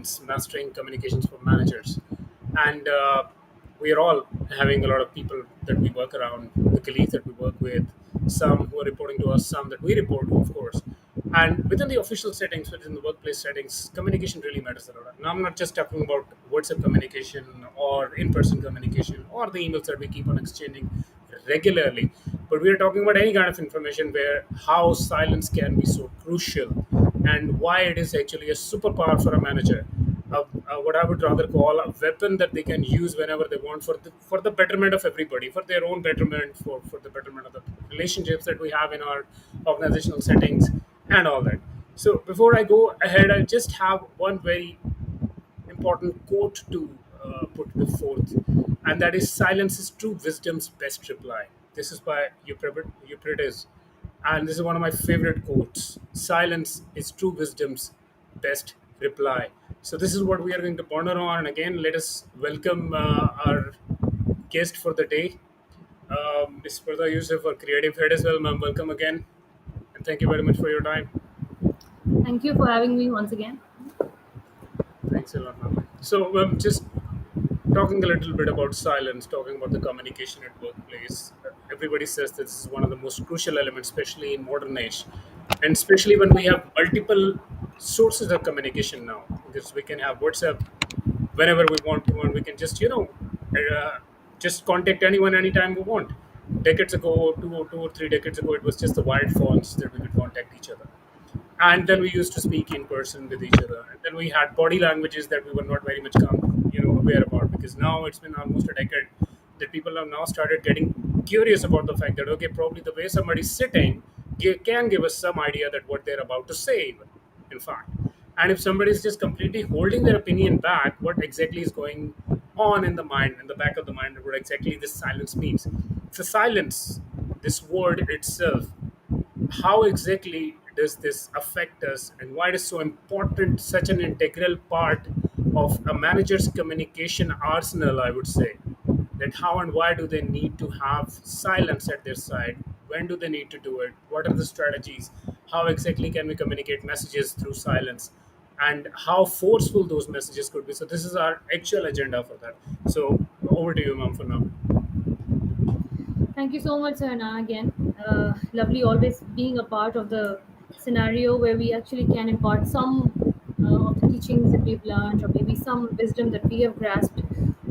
Silence Mastering Communications for Managers. And we are all having a lot of people that we work around, the colleagues that we work with, some who are reporting to us, some that we report to, of course. And within the official settings, within the workplace settings, communication really matters a lot. Now, I'm not just talking about WhatsApp communication or in person communication or the emails that we keep on exchanging regularly, but we are talking about any kind of information where how silence can be so crucial and why it is actually a superpower for a manager. What I would rather call a weapon that they can use whenever they want for the betterment of everybody, for their own betterment, for the betterment of the relationships that we have in our organizational settings and all that. So before I go ahead, I just have one very important quote to put before, and that is silence is true wisdom's best reply. This is by Euphrates, and this is one of my favorite quotes. Silence is true wisdom's best reply. So this is what we are going to ponder on. And again, let us welcome our guest for the day, Ms. Purda Yusuf, our creative head as well. Ma'am, welcome again, and thank you very much for your time. Thank you for having me once again. Thanks a lot, ma'am. So, just talking a little bit about silence, talking about the communication at workplace. Everybody says this is one of the most crucial elements, especially in modern age, and especially when we have multiple sources of communication now. Because we can have WhatsApp whenever we want to, and we can just just contact anyone anytime we want. Decades ago, 2 or 3 decades ago, it was just the wired phones that we could contact each other, and then we used to speak in person with each other, and then we had body languages that we were not very much aware about, because now it's been almost a decade that people have now started getting curious about the fact that, okay, probably the way somebody's sitting can give us some idea that what they're about to say even, in fact. And if somebody is just completely holding their opinion back, what exactly is going on in the mind, in the back of the mind, what exactly this silence means. So silence, this word itself, how exactly does this affect us, and why it is so important, such an integral part of a manager's communication arsenal, I would say. That how and why do they need to have silence at their side, when do they need to do it, what are the strategies, how exactly can we communicate messages through silence, and how forceful those messages could be. So this is our actual agenda for that. So over to you, ma'am, for now. Thank you so much, Sarna, again. Lovely always being a part of the scenario where we actually can impart some of the teachings that we've learned, or maybe some wisdom that we have grasped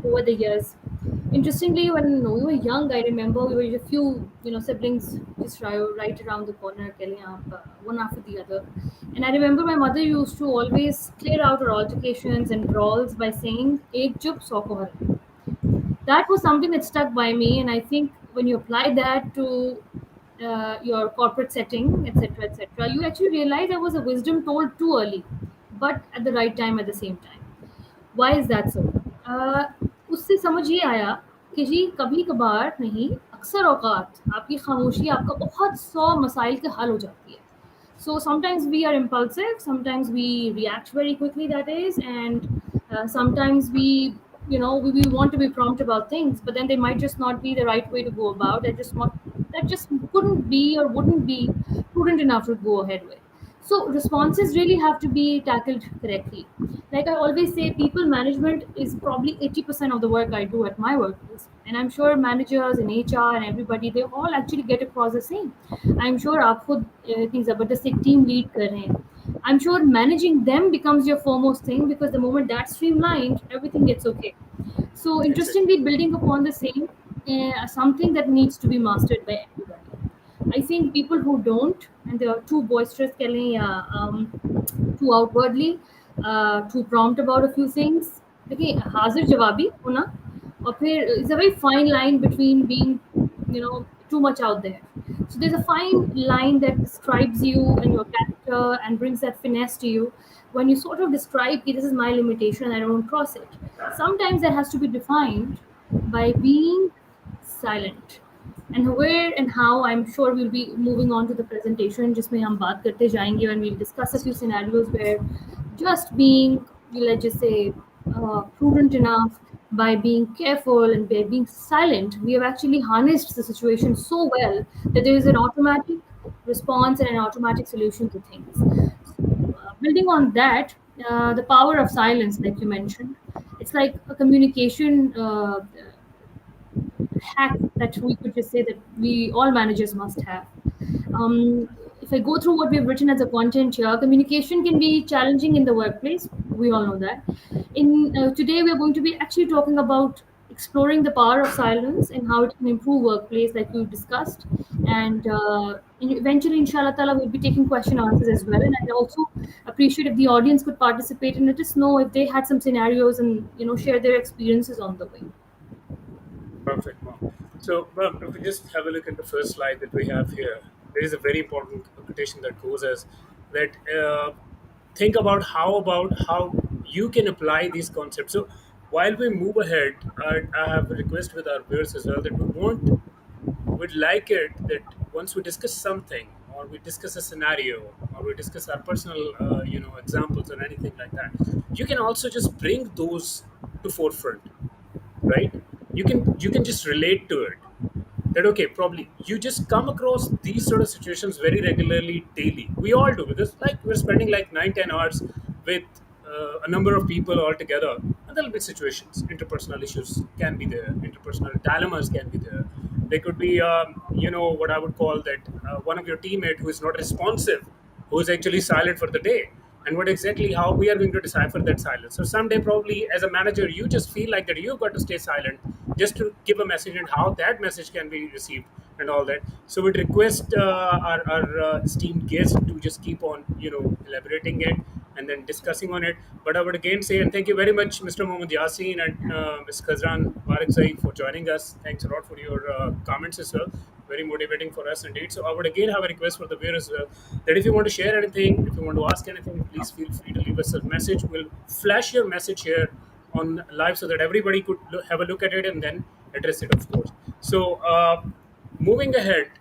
over the years. Interestingly, when we were young, I remember we were a few, siblings just right around the corner, one after the other. And I remember my mother used to always clear out her altercations and brawls by saying, "Ek chup, so ko har." That was something that stuck by me, and I think when you apply that to your corporate setting, etc., etc., you actually realize there was a wisdom told too early, but at the right time at the same time. Why is that so? uh, उससे समझ ये आया कि जी कभी कभार नहीं, अक्सर औकात आपकी खामोशी आपका बहुत सौ मसाइल के हल हो जाती है. So sometimes we are impulsive, sometimes we react very quickly, that is, and sometimes we want to be prompt about things, but then they might just not be the right way to go about. That just couldn't be or wouldn't be prudent enough to go ahead with. So responses really have to be tackled correctly. Like I always say, people management is probably 80% of the work I do at my workplace. And I'm sure managers and HR and everybody, they all actually get across the same. I'm sure आप खुद इतनी ज़बरदस्त एक team lead कर रहे हैं. I'm sure managing them becomes your foremost thing, because the moment that's streamlined, everything gets okay. So Exactly. interestingly, building upon the same, something that needs to be mastered by everybody. I think people who don't, and they are too boisterous, too outwardly, too prompt about a few things. देखिए हाजिर जवाबी होना, और फिर it's a very fine line between being, too much out there. So there's a fine line that describes you and your character and brings that finesse to you when you sort of describe, "Okay, this is my limitation, I don't cross it." Sometimes that has to be defined by being silent. And where and how, I'm sure we'll be moving on to the presentation, जिसमें हम बात करते जाएंगे, and we'll discuss a few scenarios where just being, let's just say, prudent enough, by being careful and by being silent, we have actually harnessed the situation so well that there is an automatic response and an automatic solution to things. Building on that, The power of silence, like you mentioned, it's like a communication hack that we could just say that we all managers must have. Um, if I go through what we've written as a content here, communication can be challenging in the workplace. We all know that. In Today, we are going to be actually talking about exploring the power of silence and how it can improve workplace, like we've discussed. And eventually, inshallah ta'ala, we'll be taking question answers as well. And I'd also appreciate if the audience could participate and let us know if they had some scenarios and share their experiences on the way. Perfect, Mom. So, if we just have a look at the first slide that we have here, there is a very important quotation that goes as that. Think about how you can apply these concepts. So, while we move ahead, I have a request with our viewers as well that would like it that once we discuss something or we discuss a scenario or we discuss our personal examples or anything like that, you can also just bring those to forefront, right? You can just relate to it, that okay, probably you just come across these sort of situations very regularly daily. We all do, because like we're spending like 9-10 hours with a number of people all together, and there'll be situations, interpersonal issues can be there, interpersonal dilemmas can be there. There could be what I would call that one of your teammate who is not responsive, who is actually silent for the day, and what exactly how we are going to decipher that silence. So someday probably as a manager you just feel like that you've got to stay silent just to give a message, and how that message can be received and all that. So we'd request our esteemed guest to just keep on elaborating it and then discussing on it. But I would again say, and thank you very much, Mr. Mohammad Yasin and Ms. Khazran Barakzai, for joining us. Thanks a lot for your comments as well. Very motivating for us indeed. So I would again have a request for the viewers as well, that if you want to share anything, if you want to ask anything, please feel free to leave us a message. We'll flash your message here on live so that everybody could have a look at it and then address it, of course. So moving ahead,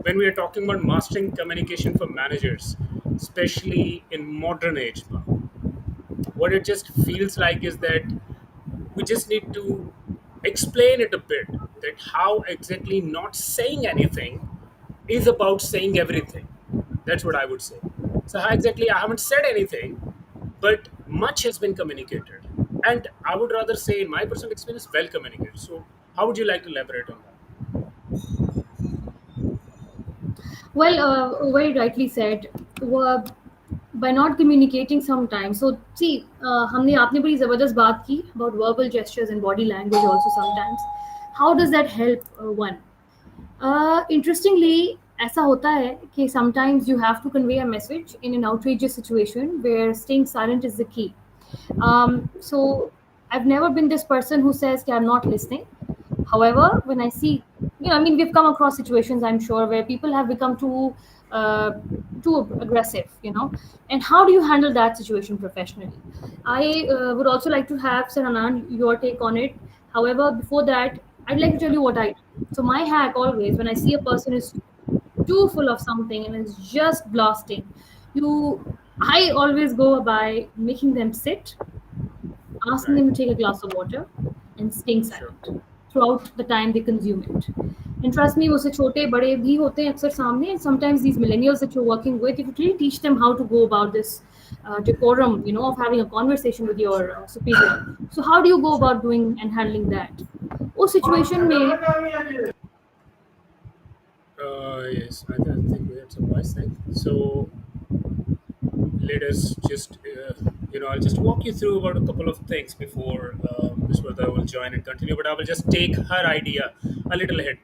when we are talking about mastering communication for managers, especially in modern age now, what it just feels like is that we just need to explain it a bit, that how exactly not saying anything is about saying everything. That's what I would say. So how exactly I haven't said anything, but much has been communicated, and I would rather say in my personal experience, well communicated. So how would you like to elaborate on that? Well, very rightly said. By not communicating sometimes. So see, हमने आपने बड़ी ज़बरदस्त बात की about verbal gestures and body language also sometimes. How does that help one? Interestingly, ऐसा होता है कि sometimes you have to convey a message in an outrageous situation where staying silent is the key. So I've never been this person who says, "Okay, I'm not listening." However, when I see, I mean, we've come across situations, I'm sure, where people have become uh, too aggressive, and how do you handle that situation professionally? I would also like to have, Sir Anand, your take on it. However, before that, I'd like to tell you what I do. So my hack always, when I see a person is too full of something and is just blasting, I always go by making them sit, asking Right. them to take a glass of water, and staying Sure. silent throughout the time they consume it. And trust me, उससे छोटे बड़े भी होते हैं अक्सर सामने. And sometimes these millennials that you're working with, you could really teach them how to go about this decorum, of having a conversation with your Sure. superior. So how do you go Sure. about doing and handling that? उस situation में Yes, I think we had some voice thing. So let us just, I'll just walk you through about a couple of things before Ms. Vardha will join and continue, but I will just take her idea a little ahead.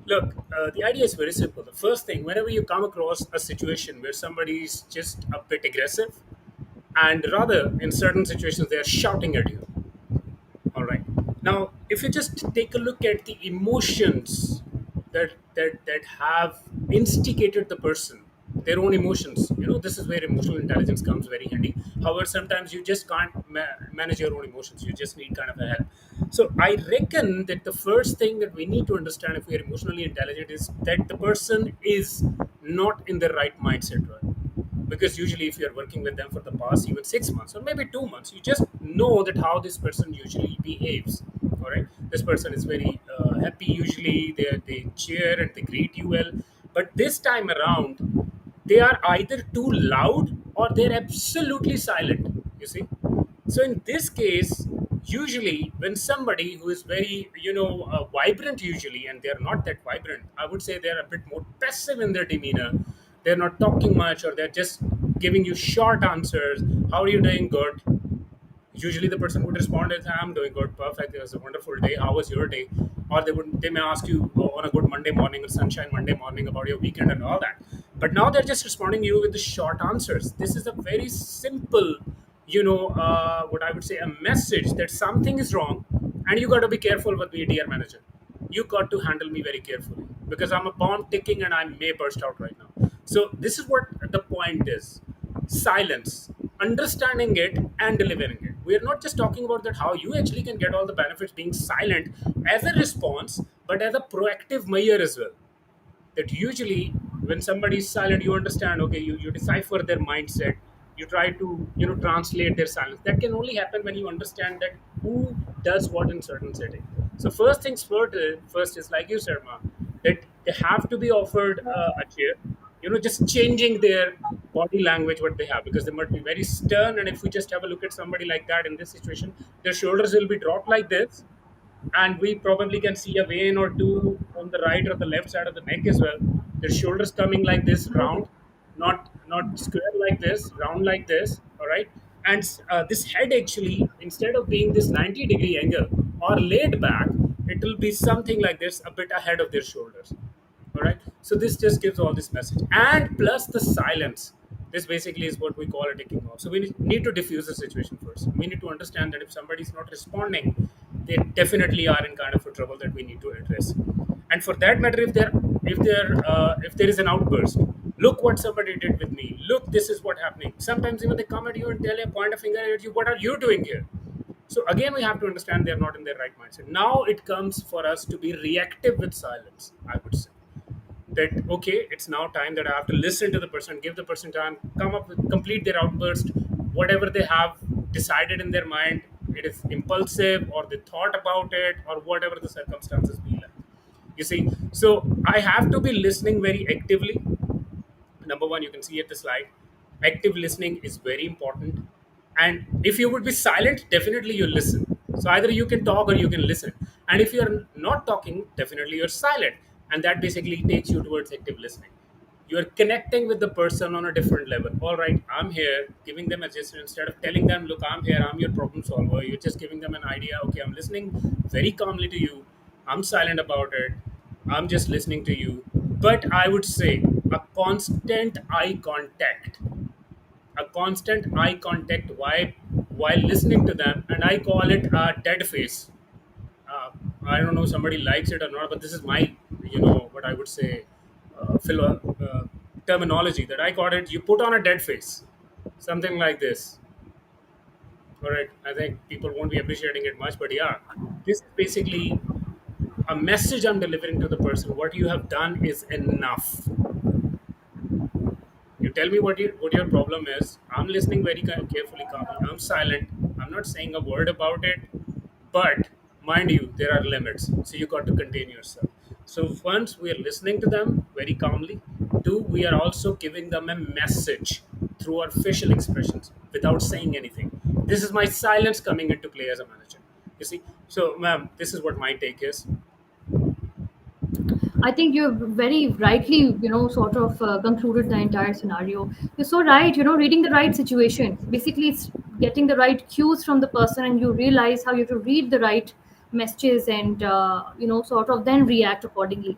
Look, the idea is very simple. The first thing, whenever you come across a situation where somebody is just a bit aggressive, and rather in certain situations they are shouting at you, all right. Now, if you just take a look at the emotions that have instigated the person, their own emotions, this is where emotional intelligence comes very handy. However, sometimes you just can't manage your own emotions. You just need kind of a help. So, I reckon that the first thing that we need to understand if we are emotionally intelligent is that the person is not in the right mindset, right? Because usually if you're working with them for the past even 6 months or maybe 2 months, you just know that how this person usually behaves. All right, this person is very happy usually, they cheer and they greet you well, but this time around they are either too loud or they're absolutely silent. You see, so in this case, usually when somebody who is very, vibrant usually, and they're not that vibrant, I would say they're a bit more passive in their demeanor. They're not talking much, or they're just giving you short answers. How are you doing? Good. Usually the person would respond as, I'm doing good, perfect, it was a wonderful day, how was your day? Or they may ask you on a good Monday morning or sunshine Monday morning about your weekend and all that. But now they're just responding to you with the short answers. This is a very simple, what I would say, a message that something is wrong, and you got to be careful with me, dear manager. You got to handle me very carefully, because I'm a bomb ticking and I may burst out right now. So this is what the point is: silence, understanding it and delivering it. We are not just talking about that how you actually can get all the benefits being silent as a response, but as a proactive measure as well. That usually when somebody is silent, you understand, okay, you decipher their mindset, you try to translate their silence. That can only happen when you understand that who does what in certain setting. So first things first is, like you said, Ma, that they have to be offered a chair, just changing their body language what they have, because they might be very stern, and if we just have a look at somebody like that in this situation, their shoulders will be dropped like this, and we probably can see a vein or two on the right or the left side of the neck as well. Their shoulders coming like this, round, not square like this, round like this. All right, and this head actually, instead of being this 90-degree angle or laid back, it will be something like this, a bit ahead of their shoulders. All right, so this just gives all this message, and plus the silence. This basically is what we call a ticking off. So we need to diffuse the situation first. We need to understand that if somebody is not responding, they definitely are in kind of a trouble that we need to address. And for that matter, if there is an outburst, look what somebody did with me, look, this is what happening. Sometimes even they come at you and tell you, point a finger at you, what are you doing here? So again, we have to understand they're not in their right mindset. Now it comes for us to be reactive with silence, I would say. That, okay, it's now time that I have to listen to the person, give the person time, come up with, complete their outburst, whatever they have decided in their mind. It is impulsive, or they thought about it, or whatever the circumstances be like. You see, so I have to be listening very actively. Number one, you can see at the slide, active listening is very important. And if you would be silent, definitely you listen. So either you can talk or you can listen. And if you're not talking, definitely you're silent. And that basically takes you towards active listening. You're connecting with the person on a different level. All right, I'm here, giving them a gesture. Instead of telling them, look, I'm here, I'm your problem solver, you're just giving them an idea. Okay, I'm listening very calmly to you, I'm silent about it, I'm just listening to you. But I would say a constant eye contact, while listening to them, and I call it a dead face. Uh, I don't know if somebody likes it or not, but this is my, what I would say, terminology that I call it. You put on a dead face, something like this. All right, I think people won't be appreciating it much, but yeah, this is basically a message I'm delivering to the person. What you have done is enough. You tell me what your problem is. I'm listening very carefully, calmly. I'm silent. I'm not saying a word about it. But mind you, there are limits. So you got to contain yourself. So once we are listening to them very calmly, two, we are also giving them a message through our facial expressions without saying anything. This is my silence coming into play as a manager. You see? So, ma'am, this is what my take is. I think you've very rightly, sort of concluded the entire scenario. You're so right, reading the right situation. Basically, it's getting the right cues from the person, and you realize how you have to read the right messages and, sort of then react accordingly.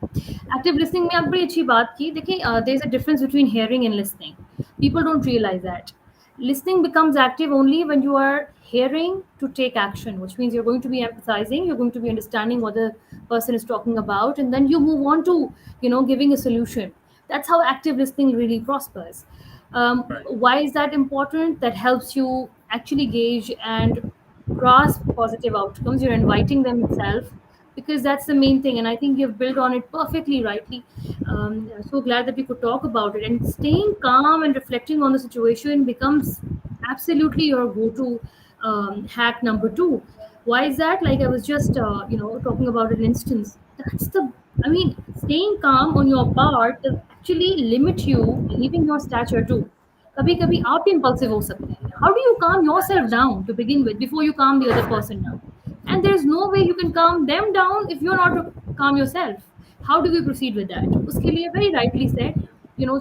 Active listening में आप बड़ी अच्छी बात की. देखिए, there's a difference between hearing and listening. People don't realize that. Listening becomes active only when you are hearing to take action, which means you're going to be empathizing, you're going to be understanding what the person is talking about, and then you move on to, giving a solution. That's how active listening really prospers. Right. Why is that important? That helps you actually gauge and grasp positive outcomes. You're inviting them itself, because that's the main thing. And I think you've built on it perfectly rightly. So glad that we could talk about it. And staying calm and reflecting on the situation becomes absolutely your go-to hack number two. Why is that? Like I was just, talking about an instance. I mean, staying calm on your part will actually limit you leaving your stature too. कभी कभी आप impulsive हो सकते हैं. How do you calm yourself down to begin with before you calm the other person down? And there is no way you can calm them down if you're not calm yourself. How do we proceed with that? Uske liye very rightly said,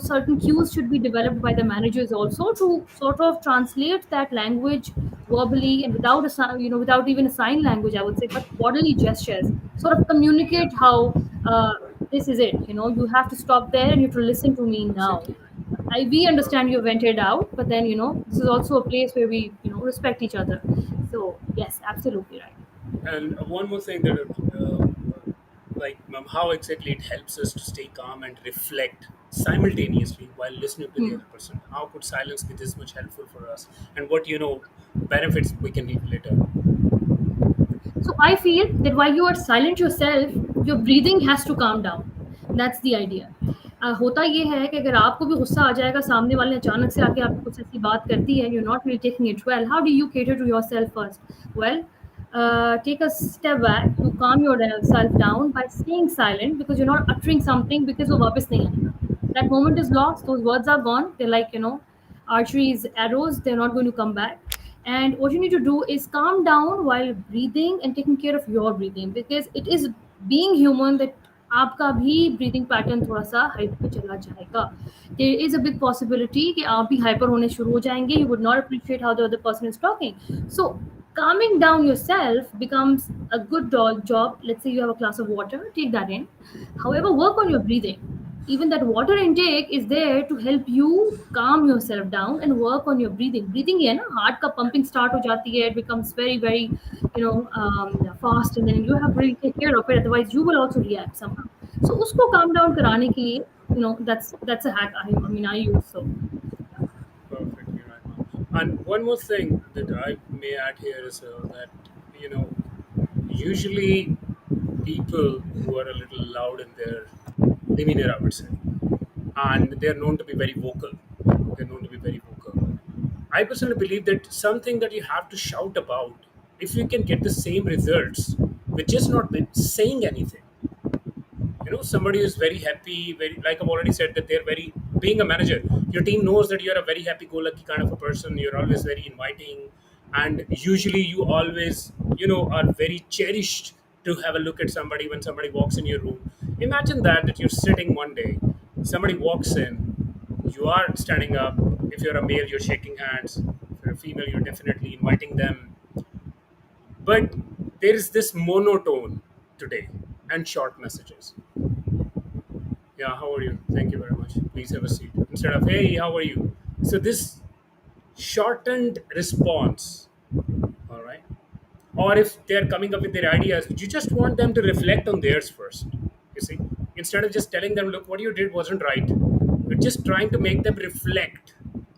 certain cues should be developed by the managers also to sort of translate that language verbally and without without even a sign language, I would say, but bodily gestures sort of Yeah, communicate how uh, this is it. You have to stop there and you have to listen to me now. exactly right. We understand you Perfect. vented out, but then this is also a place where we respect each other. So yes, absolutely right. And one more thing that, how exactly it helps us to stay calm and reflect simultaneously while listening to the Hmm. other person. How could silence be this much helpful for us? And what benefits we can reap later? So I feel that while you are silent yourself, your breathing has to calm down. That's the idea. होता ये है कि अगर आपको भी गुस्सा आ जाएगा, सामने वाले ने अचानक से आके आपको कुछ ऐसी बात कर दी है, you're not really taking it well. How do you cater to yourself first? Well, take a step back. You calm yourself down by staying silent because you're not uttering something because वो वापस नहीं आएगा. That moment is lost. Those words are gone. They're like archery's arrows. They're not going to come back. And what you need to do is calm down while breathing and taking care of your breathing, because it is being human that आपका भी breathing pattern थोड़ा सा hype पे चला जाएगा. There is a big possibility कि आप भी हाइपर होने शुरू हो जाएंगे. You would not appreciate how the other person is talking. So calming down yourself becomes a good job. Let's say you have a glass of water, take that in. However, work on your breathing. Even that water intake is there to help you calm yourself down and work on your breathing है ना, heart का pumping start हो जाती है, it becomes very very fast, and then you have to really take care of it, otherwise you will also react somehow. So उसको calm down कराने के लिए, that's a hack I use. So Perfectly right, ma'am. And one more thing that I may add here is that, you know, usually people who are a little loud in their demeanor, I would say, and they're known to be very vocal. They're known to be very vocal. I personally believe that something that you have to shout about, if you can get the same results with just not saying anything. Somebody is very happy, very, like I've already said, that they're very, being a manager, your team knows that you're a very happy-go-lucky kind of a person. You're always very inviting, and usually you always are very cherished to have a look at somebody when somebody walks in your room. Imagine that you're sitting one day, somebody walks in, you are standing up. If you're a male, you're shaking hands. If you're a female, you're definitely inviting them. But there is this monotone today and short messages. Yeah, how are you? Thank you very much. Please have a seat. Instead of, hey, how are you? So this shortened response, all right? Or if they're coming up with their ideas, you just want them to reflect on theirs first. You see, instead of just telling them, look, what you did wasn't right, you're just trying to make them reflect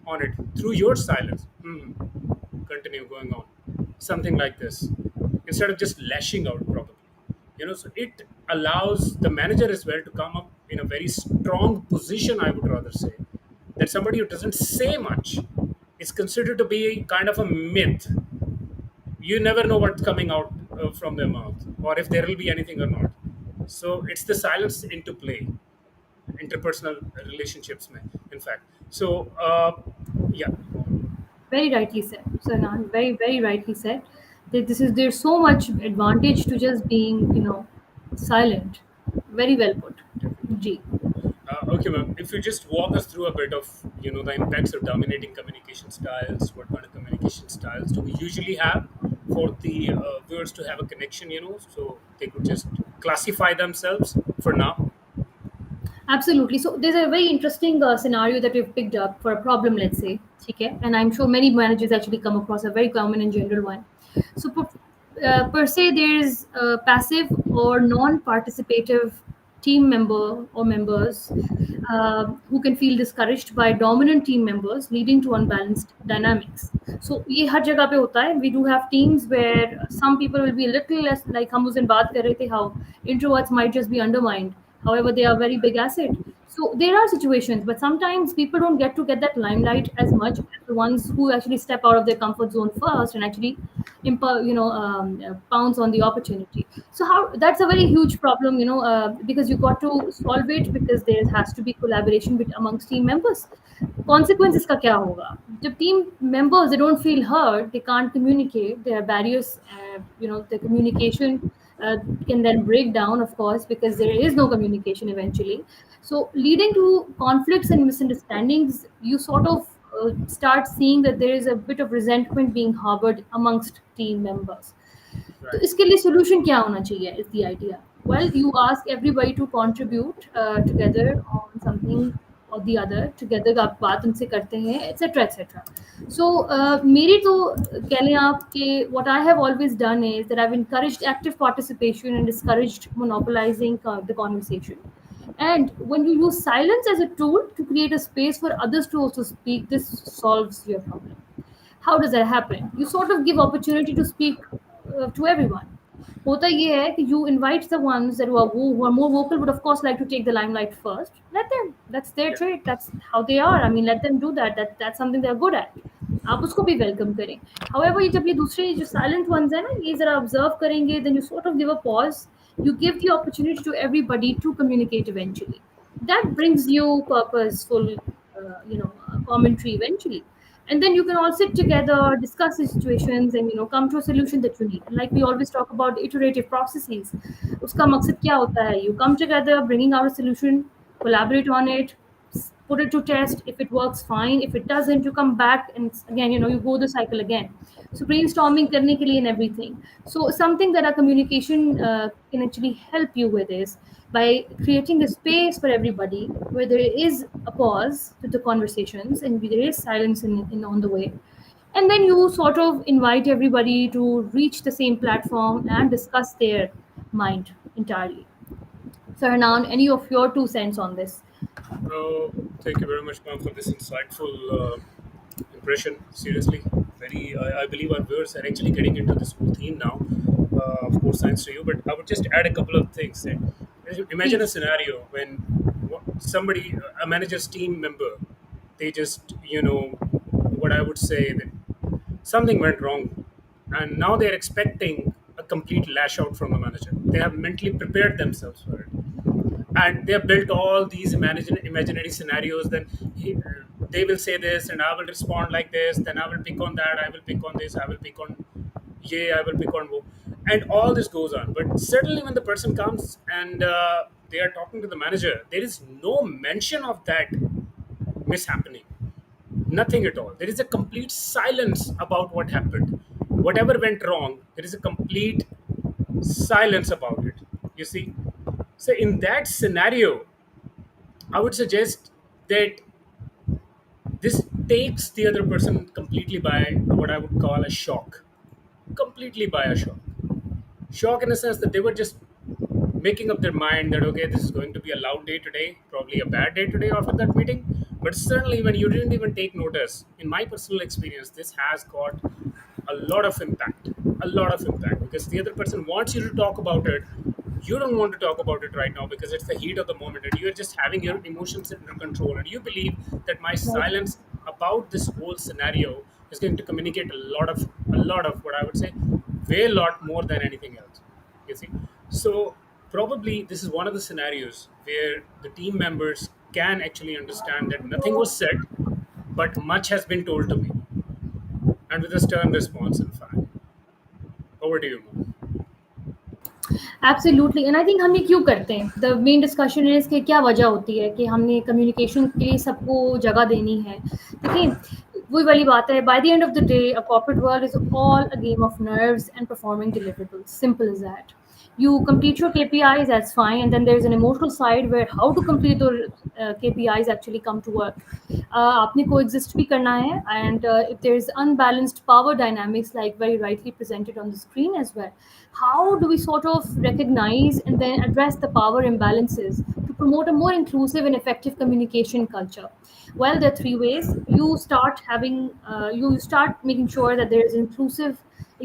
on it through your silence. Continue going on. Something like this. Instead of just lashing out, probably. So it allows the manager as well to come up in a very strong position, I would rather say. That somebody who doesn't say much is considered to be kind of a myth. You never know what's coming out from their mouth, or if there will be anything or not. So it's the silence into play, interpersonal relationships, in fact. So, yeah, very rightly said, Sanan. Very very rightly said. That there's so much advantage to just being silent. Very well put. definitely. G. Okay, ma'am. If you just walk us through a bit of the impacts of dominating communication styles, what kind of communication styles do we usually have for the viewers to have a connection, so they could just classify themselves for now. Absolutely. So there's a very interesting scenario that we've picked up for a problem, let's say, okay? And I'm sure many managers actually come across a very common and general one. So per se, there's a passive or non-participative team member or members who can feel discouraged by dominant team members, leading to unbalanced dynamics. So ये हर जगह पे होता है. We do have teams where some people will be a little less, like हम उस दिन बात कर रहे थे, how introverts might just be undermined. However, they are very big asset. So there are situations, but sometimes people don't get that limelight as much as the ones who actually step out of their comfort zone first and actually pounce on the opportunity. So how that's a very huge problem, because you got to solve it, because there has to be collaboration amongst team members. Consequence इसका क्या होगा जब team members they don't feel heard, they can't communicate, there are barriers, the communication uh, can then break down, of course, because there is no communication eventually. So leading to conflicts and misunderstandings, you sort of start seeing that there is a bit of resentment being harbored amongst team members. तो Right. इसके लिए solution क्या होना चाहिए is the idea. Well, you ask everybody to contribute together on something or the other. Together आप बात उनसे करते हैं, etc etc. So मेरी तो कह लें आप कि what I have always done is that I've encouraged active participation and discouraged monopolizing the conversation. And when you use silence as a tool to create a space for others to also speak, this solves your problem. How does that happen? You sort of give opportunity to speak to everyone. होता ये है कि you invite the ones that who are more vocal would of course like to take the limelight first. Let them. That's their Yeah. trait. That's how they are. I mean, let them do that. That's something they're good at. आप उसको भी welcome करें. However, ये जब ये दूसरे जो silent ones है ना, ये जरा observe करेंगे, then you sort of give a pause. You give the opportunity to everybody to communicate eventually. That brings you purposeful, commentary eventually. And then you can all sit together, discuss the situations, and come to a solution that you need. And like we always talk about iterative processes, uska maqsad kya hota hai? You come together, bringing out a solution, collaborate on it, put it to test. If it works, fine. If it doesn't, you come back and again, you go the cycle again. So brainstorming karne ke liye and everything. So something that our communication can actually help you with is by creating a space for everybody where there is a pause to the conversations and there is silence in on the way. And then you sort of invite everybody to reach the same platform and discuss their mind entirely. So, Hernan, any of your 2 cents on this? Uh, Thank you very much, ma'am, for this insightful impression. Seriously, I believe our viewers are actually getting into this whole theme now. Of course, thanks to you. But I would just add a couple of things. That imagine a Please. scenario when somebody, a manager's team member, they just, what I would say that something went wrong, and now they're expecting a complete lash out from the manager. They have mentally prepared themselves for it, and they have built all these imaginary scenarios. Then they will say this and I will respond like this, then I will pick on that, I will pick on this, I will pick on yeah, I will pick on wo, and all this goes on. But suddenly when the person comes and they are talking to the manager, there is no mention of that mishappening, nothing at all. There is a complete silence about what happened, whatever went wrong. There is a complete silence about it, you see. So in that scenario, I would suggest that this takes the other person completely by what I would call a shock. Completely by a shock. Shock in a sense that they were just making up their mind that, okay, this is going to be a loud day today, probably a bad day today after that meeting. But certainly, when you didn't even take notice, in my personal experience, this has got a lot of impact. A lot of impact, because the other person wants you to talk about it. You don't want to talk about it right now because it's the heat of the moment and you're just having your emotions under control, and you believe that my Right. silence about this whole scenario is going to communicate a lot of what I would say, way lot more than anything else, you see. So probably this is one of the scenarios where the team members can actually understand that nothing was said, but much has been told to me, and with a stern response, in fact. Over to you, Mo. Absolutely and I think हम ये क्यों करते हैं the main discussion is कि क्या वजह होती है कि हमने कम्युनिकेशन के लिए सबको जगह देनी है देखिए वही वाली बात है by the end of the day a corporate world is all a game of nerves and performing deliverables simple is that you complete your KPIs, that's fine, and then there's an emotional side where how to complete those KPIs actually come to work. आपने coexist भी करना है, and if there's unbalanced power dynamics, like very rightly presented on the screen as well, how do we sort of recognize and then address the power imbalances to promote a more inclusive and effective communication culture? Well, there are 3 ways. You start making sure that there is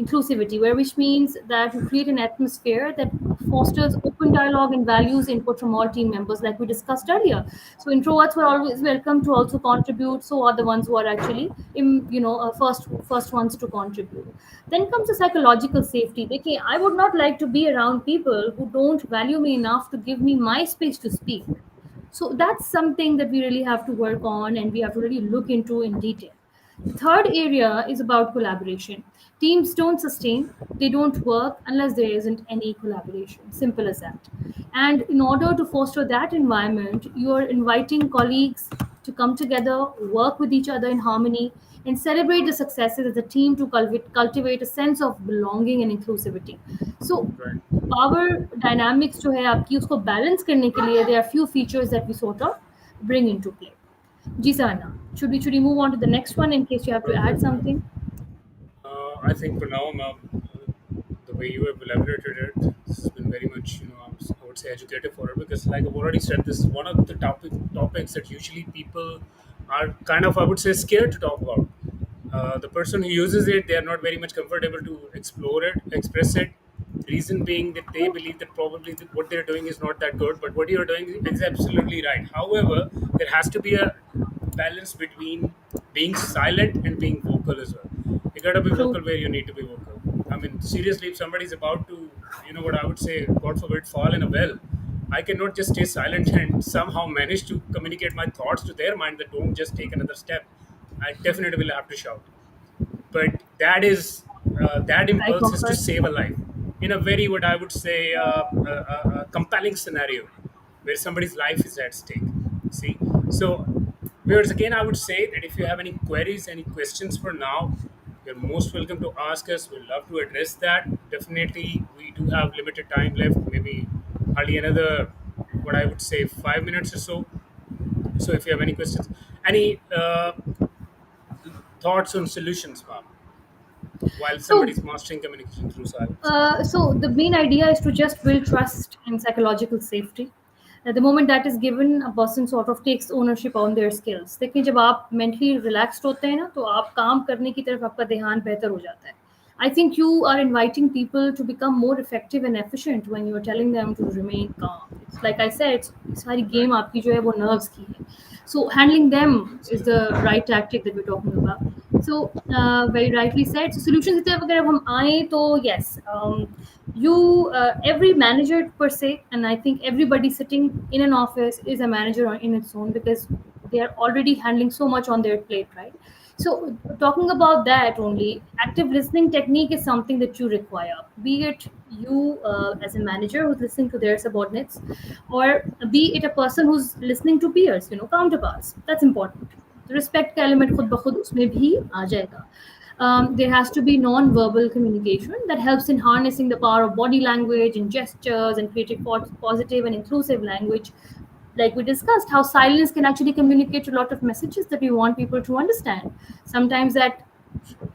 inclusivity, where which means that you create an atmosphere that fosters open dialogue and values input from all team members, like we discussed earlier. So introverts were always welcome to also contribute. So are the ones who are actually, first ones to contribute. Then comes the psychological safety. Okay, I would not like to be around people who don't value me enough to give me my space to speak. So that's something that we really have to work on and we have to really look into in detail. The third area is about collaboration. Teams don't sustain, they don't work unless there isn't any collaboration. Simple as that. And in order to foster that environment, you are inviting colleagues to come together, work with each other in harmony, and celebrate the successes as a team to cultivate a sense of belonging and inclusivity. So Right. Power dynamics जो है आपकी उसको balance करने के लिए there are few features that we sort of bring into play. Ji sir, Anna. Should we move on to the next one in case you have to add Perfect, ma'am. something? I think for now, ma'am, the way you have elaborated it, this has been very much, I would say educative for her, because, like I've already said, this is one of the topics that usually people are kind of, I would say, scared to talk about. The person who uses it, they are not very much comfortable to explore it, express it. Reason being that they believe that probably what they're doing is not that good, but what you're doing is absolutely right. However, there has to be a balance between being silent and being vocal as well. You gotta be True. vocal where you need to be vocal. I mean, seriously, if somebody's about to, what I would say, God forbid, fall in a well, I cannot just stay silent and somehow manage to communicate my thoughts to their mind that don't just take another step. I definitely will have to shout, but that I impulse is to concur. save a life in a very, what I would say, compelling scenario where somebody's life is at stake. See, so viewers, again, I would say that if you have any queries, any questions for now, you're most welcome to ask us. We'll love to address that. Definitely, we do have limited time left, maybe hardly another, what I would say, 5 minutes or so. So if you have any questions, any thoughts on solutions, ma'am, while So somebody's mastering communication through silence. So the main idea is to just build trust and psychological safety. At the moment that is given, a person sort of takes ownership on their skills. देखिए जब आप mentally relaxed होते हैं ना तो आप काम करने की तरफ आपका ध्यान बेहतर हो जाता है. I think you are inviting people to become more effective and efficient when you are telling them to remain calm. It's like I said, it's सारी Right. game आपकी जो है वो nerves की है. So handling them is the Absolutely. right tactic that we're talking about. So very rightly said. So solutions की तरफ अगर अब हम आए तो yes, you every manager per se, and I think everybody sitting in an office is a manager in its own because they are already handling so much on their plate, right? So talking about that only, active listening technique is something that you require. Be it you as a manager who's listening to their subordinates, or be it a person who's listening to peers, counterparts. That's important. The respect का element खुद ब खुद उसमें भी आ जाएगा. There has to be non-verbal communication that helps in harnessing the power of body language and gestures and creating positive and inclusive language. Like we discussed, how silence can actually communicate a lot of messages that we want people to understand. Sometimes that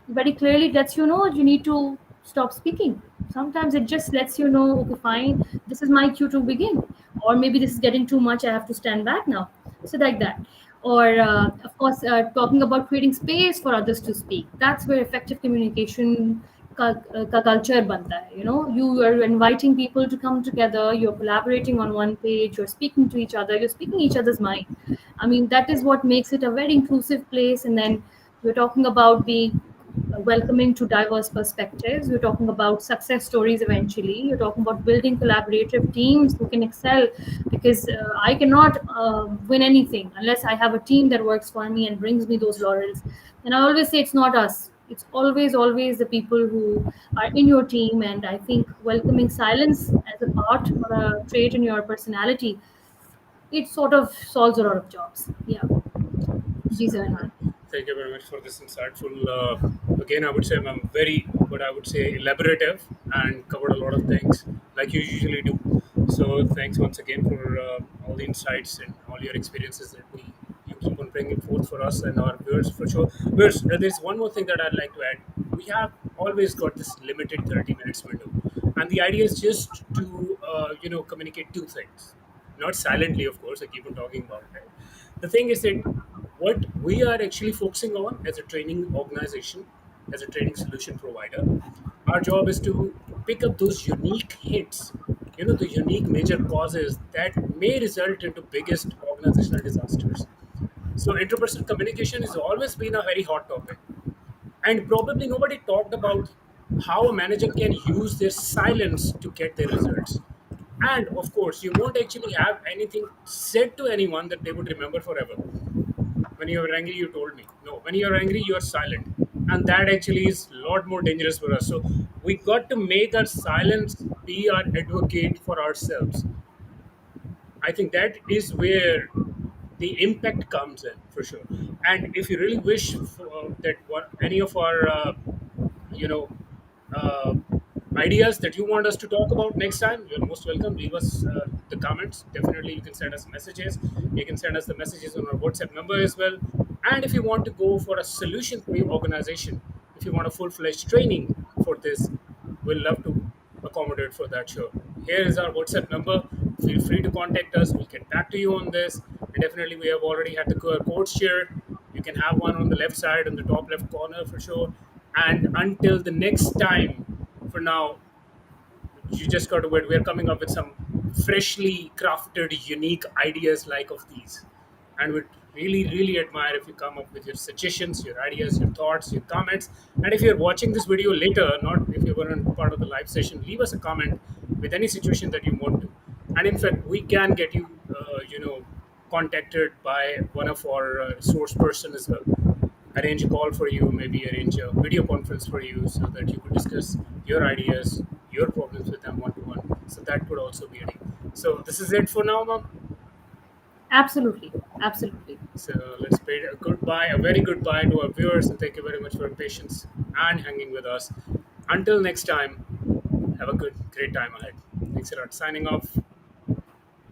very clearly lets you know you need to stop speaking. Sometimes it just lets you know, okay, fine, this is my cue to begin, or maybe this is getting too much, I have to stand back now. So like that. Or of course, talking about creating space for others to speak. That's where effective communication का culture बनता है. You are inviting people to come together. You're collaborating on one page. You're speaking to each other. You're speaking each other's mind. I mean, that is what makes it a very inclusive place. And then we're talking about being welcoming to diverse perspectives. We're talking about success stories eventually. You're talking about building collaborative teams who can excel because I cannot win anything unless I have a team that works for me and brings me those laurels. And I always say it's not us. It's always the people who are in your team. And I think welcoming silence as a part or a trait in your personality, it sort of solves a lot of jobs. Yeah. Ji Absolutely Zainal. right. Thank you very much for this insightful. Again, I would say I'm very, what I would say, elaborative and covered a lot of things like you usually do. So thanks once again for all the insights and all your experiences that you keep on bringing forth for us and our viewers for sure. Viewers, there's one more thing that I'd like to add. We have always got this limited 30 minutes window, and the idea is just to communicate two things, not silently, of course. I keep on talking about it. Right? The thing is that what we are actually focusing on as a training organization, as a training solution provider, our job is to pick up those unique hits the unique major causes that may result into biggest organizational disasters. So interpersonal communication has always been a very hot topic, and probably nobody talked about how a manager can use their silence to get their results. And of course, you won't actually have anything said to anyone that they would remember forever. When you're angry, you told me. No, when you're angry, you're silent. And that actually is a lot more dangerous for us. So we got to make our silence be our advocate for ourselves. I think that is where the impact comes in for sure. And if you really wish for that any of our you know uh, ideas that you want us to talk about next time, you're most welcome. Leave us the comments. Definitely, you can send us messages. You can send us the messages on our WhatsApp number as well. And if you want to go for a solution for your organization, if you want a full-fledged training for this, we'll love to accommodate for that. Sure. Here is our WhatsApp number. Feel free to contact us. We'll get back to you on this. And definitely, we have already had the QR codes here. You can have one on the left side in the top left corner for sure. And until the next time, for now, you just got to wait. We're coming up with some freshly crafted, unique ideas like of these. And would really, really admire if you come up with your suggestions, your ideas, your thoughts, your comments. And if you're watching this video later, not if you weren't part of the live session, leave us a comment with any situation that you want to. And in fact, we can get you, contacted by one of our source person as well. Arrange a call for you, maybe arrange a video conference for you so that you could discuss your ideas, your problems with them one to one. So that could also be a deal. So this is it for now, mom. Absolutely, absolutely. So let's bid a goodbye, a very goodbye to our viewers, and thank you very much for your patience and hanging with us. Until next time, have a great time ahead. Thanks a lot. Signing off.